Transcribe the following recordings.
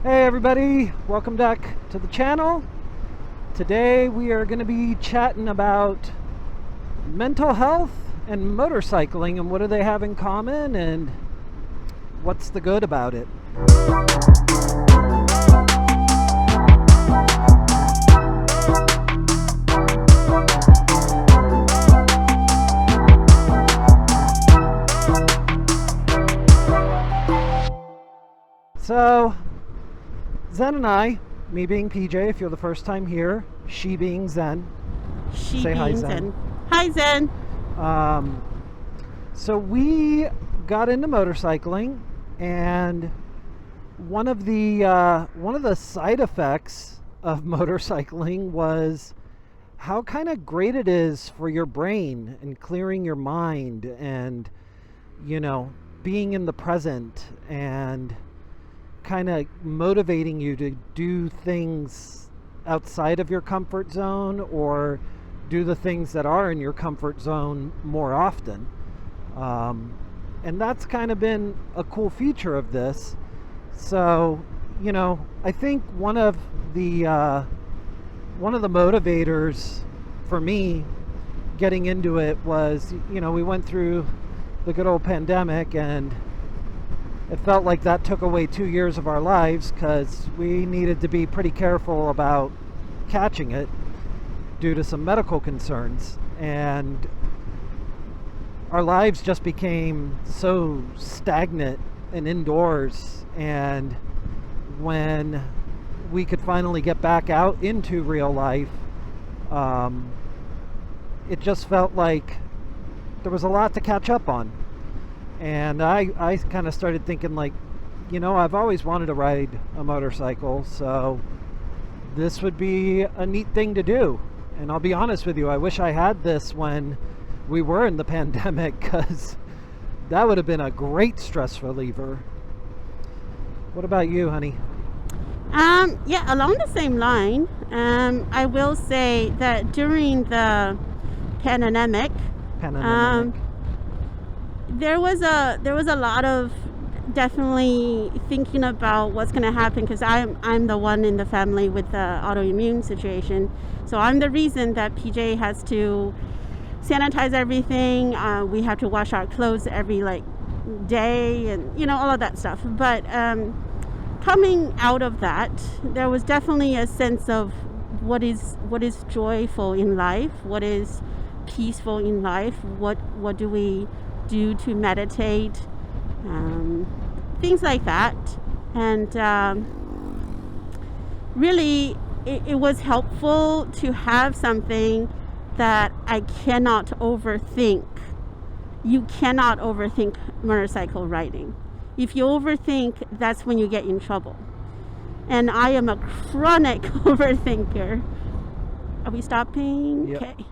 Hey everybody, welcome back to the channel. Today we are going to be chatting about mental health and motorcycling and what do they have in common and what's the good about it. So Zen and I, me being PJ if you're the first time here, she being Zen. Say hi, being Zen. Hi, Zen. So we got into motorcycling, and one of the side effects of motorcycling was how kind of great it is for your brain and clearing your mind and being in the present and kind of motivating you to do things outside of your comfort zone or do the things that are in your comfort zone more often. And that's kind of been a cool feature of this. So, I think one of the motivators for me getting into it was, we went through the good old pandemic, and it felt like that took away 2 years of our lives because we needed to be pretty careful about catching it due to some medical concerns. And our lives just became so stagnant and indoors. And when we could finally get back out into real life, it just felt like there was a lot to catch up on. And I kind of started thinking like, I've always wanted to ride a motorcycle, so this would be a neat thing to do. And I'll be honest with you, I wish I had this when we were in the pandemic, because that would have been a great stress reliever. What about you, honey? Yeah, along the same line, I will say that during the pandemic, there was a lot of definitely thinking about what's going to happen, because I'm the one in the family with the autoimmune situation. So I'm the reason that PJ has to sanitize everything. We have to wash our clothes every day, and all of that stuff. But coming out of that, there was definitely a sense of what is joyful in life, what is peaceful in life, what do we do to meditate, things like that. And really it was helpful to have something that I cannot overthink. You cannot overthink motorcycle riding. If you overthink, that's when you get in trouble. And I am a chronic overthinker. Are we stopping? Yep. Okay.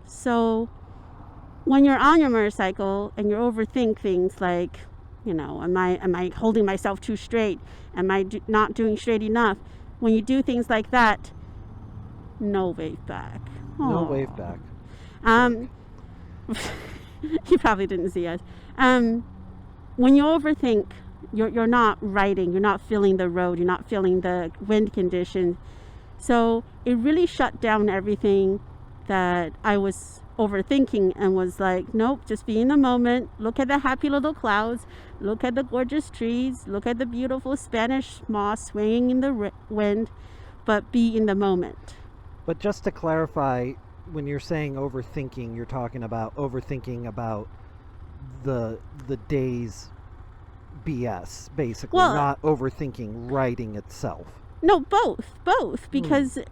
So when you're on your motorcycle and you overthink things like, am I holding myself too straight? Am I not doing straight enough? When you do things like that, no wave back. Aww. No wave back. You probably didn't see us. When you overthink, you're not riding, you're not feeling the road, you're not feeling the wind conditions. So it really shut down everything that I was overthinking, and was like, nope, just be in the moment. Look at the happy little clouds, look at the gorgeous trees, look at the beautiful Spanish moss swaying in the wind, but be in the moment. But just to clarify, when you're saying overthinking, you're talking about overthinking about the day's BS, basically, not overthinking riding itself. No, both, because if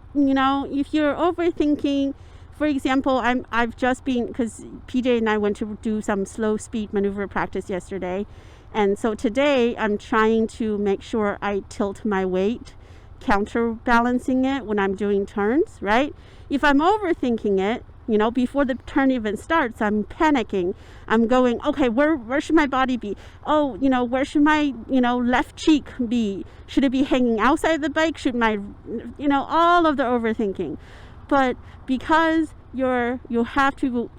you're overthinking, for example, I've just been, because PJ and I went to do some slow speed maneuver practice yesterday, and so today I'm trying to make sure I tilt my weight, counterbalancing it when I'm doing turns, right? If I'm overthinking it, before the turn even starts, I'm panicking. I'm going, okay, where should my body be? Oh, where should my, left cheek be? Should it be hanging outside the bike? Should my, all of the overthinking. But because you have to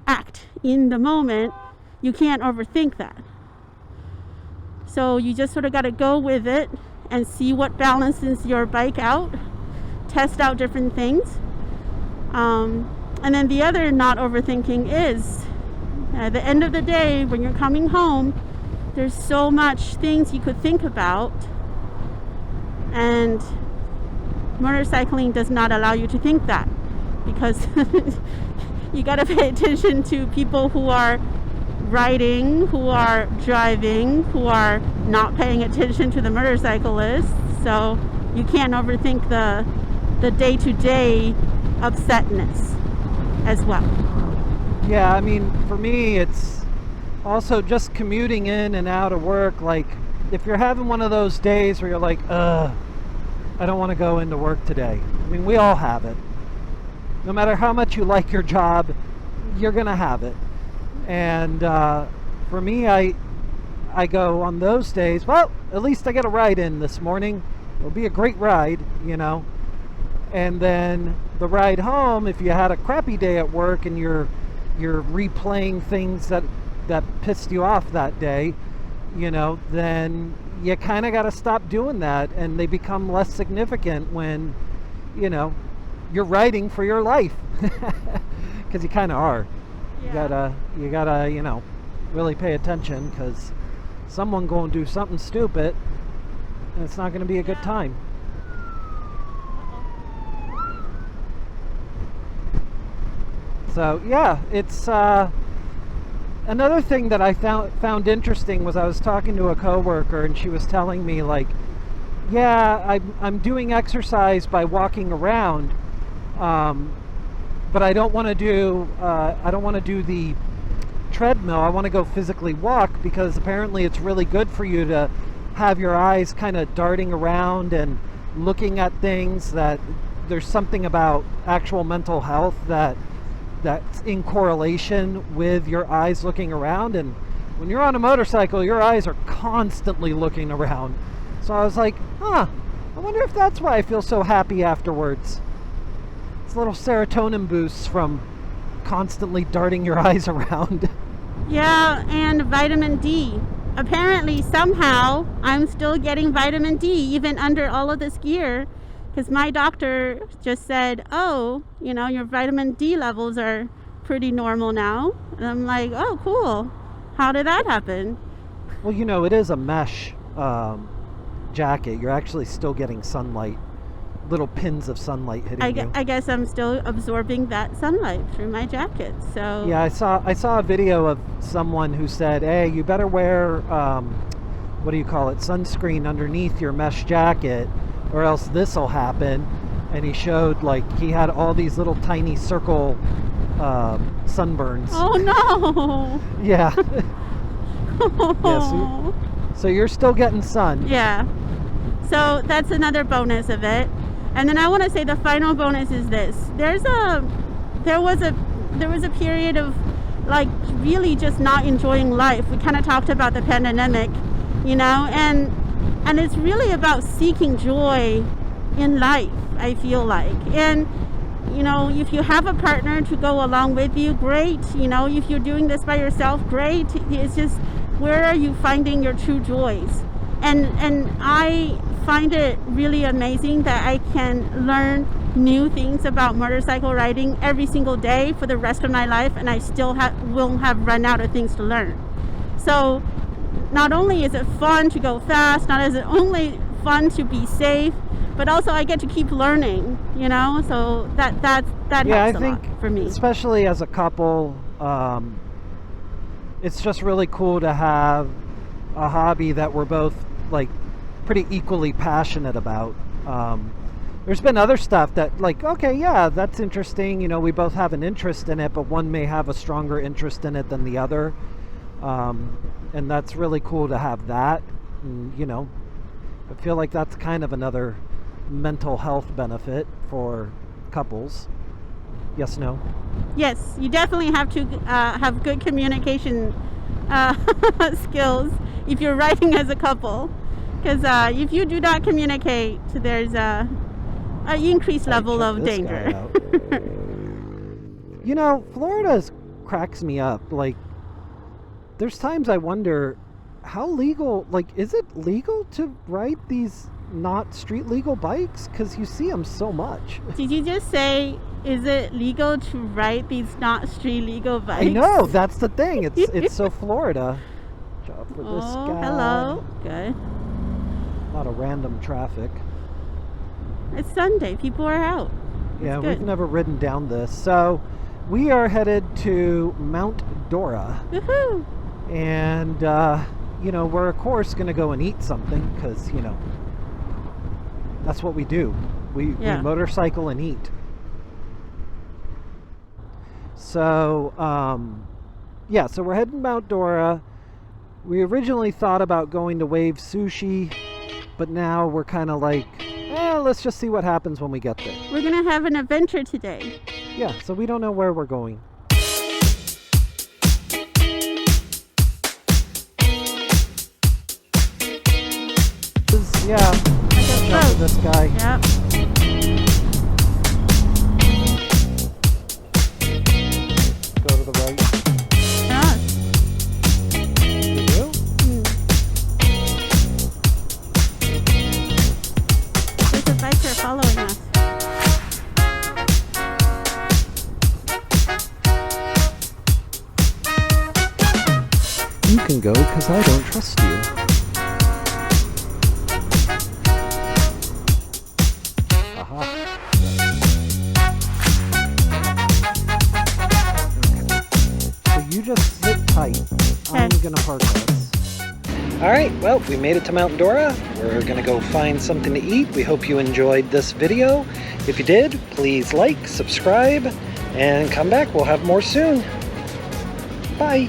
act in the moment, you can't overthink that. So you just sort of got to go with it and see what balances your bike out, test out different things. And then the other not overthinking is at the end of the day, when you're coming home, there's so much things you could think about, and motorcycling does not allow you to think that, because you got to pay attention to people who are riding, who are driving, who are not paying attention to the motorcyclists. So you can't overthink the day-to-day upsetness as well. Yeah, I mean, for me, it's also just commuting in and out of work. Like, if you're having one of those days where you're like, I don't want to go into work today. I mean, we all have it. No matter how much you like your job, you're going to have it. And for me, I go on those days, well, at least I get a ride in this morning. It'll be a great ride, you know. And then the ride home, if you had a crappy day at work and you're replaying things that pissed you off that day, you know, then you kind of got to stop doing that, and they become less significant when, you know, you're writing for your life, because you kind of are. Yeah. You gotta, you know, really pay attention, because someone going to do something stupid, and it's not going to be a good time. So yeah, it's another thing that I found interesting was I was talking to a coworker, and she was telling me, like, yeah, I'm doing exercise by walking around, but I don't want to do the treadmill. I want to go physically walk, because apparently it's really good for you to have your eyes kind of darting around and looking at things. That there's something about actual mental health that's in correlation with your eyes looking around. And when you're on a motorcycle, your eyes are constantly looking around. So I was like, I wonder if that's why I feel so happy afterwards. It's little serotonin boosts from constantly darting your eyes around. Yeah, and vitamin D. Apparently, somehow, I'm still getting vitamin D even under all of this gear, because my doctor just said, oh, you know, your vitamin D levels are pretty normal now. And I'm like, oh, cool. How did that happen? Well, you know, it is a mesh jacket. You're actually still getting sunlight, little pins of sunlight hitting you. I guess I'm still absorbing that sunlight through my jacket. So yeah, I saw a video of someone who said, hey, you better wear what do you call it, sunscreen underneath your mesh jacket, or else this will happen. And he showed, like, he had all these little tiny circle sunburns. Oh no. Yeah. Yeah, so you're still getting sun. Yeah. So that's another bonus of it. And then I want to say the final bonus is this. There was a period of, like, really just not enjoying life. We kind of talked about the pandemic, you know, and it's really about seeking joy in life, I feel like. And, you know, if you have a partner to go along with you, great. You know, if you're doing this by yourself, great. It's just, where are you finding your true joys? And I find it really amazing that I can learn new things about motorcycle riding every single day for the rest of my life, and I still will have run out of things to learn. So not only is it fun to go fast, not is it only fun to be safe, but also I get to keep learning, you know. So that yeah, helps I a think lot for me. Especially as a couple, it's just really cool to have a hobby that we're both, like, pretty equally passionate about. There's been other stuff that, like, okay, yeah, that's interesting, you know, we both have an interest in it, but one may have a stronger interest in it than the other, and that's really cool to have that. And, you know, I feel like that's kind of another mental health benefit for couples. Yes, no? Yes, you definitely have to have good communication skills if you're riding as a couple, because if you do not communicate, there's an increased level of danger. You know, Florida cracks me up. Like, there's times I wonder, how legal, like, is it legal to ride these not street legal bikes? Because you see them so much. Did you just say, is it legal to ride these not street legal bikes? I know, that's the thing. It's so Florida. Job for this guy. Hello. Good. A lot of random traffic. It's Sunday. People are out. Yeah, good. we've never ridden down this. So we are headed to Mount Dora. Woohoo! And, we're of course going to go and eat something because, that's what we do. We motorcycle and eat. So, so we're heading to Mount Dora. We originally thought about going to Wave Sushi, but now we're kind of like, let's just see what happens when we get there. We're going to have an adventure today. Yeah, so we don't know where we're going. Yeah, jump to this guy. Yep. Go to the right. Yeah. You do? There's a biker following us. You can go because I don't trust you. You just sit tight. I'm gonna park us. Alright, well, we made it to Mount Dora. We're gonna go find something to eat. We hope you enjoyed this video. If you did, please like, subscribe, and come back. We'll have more soon. Bye.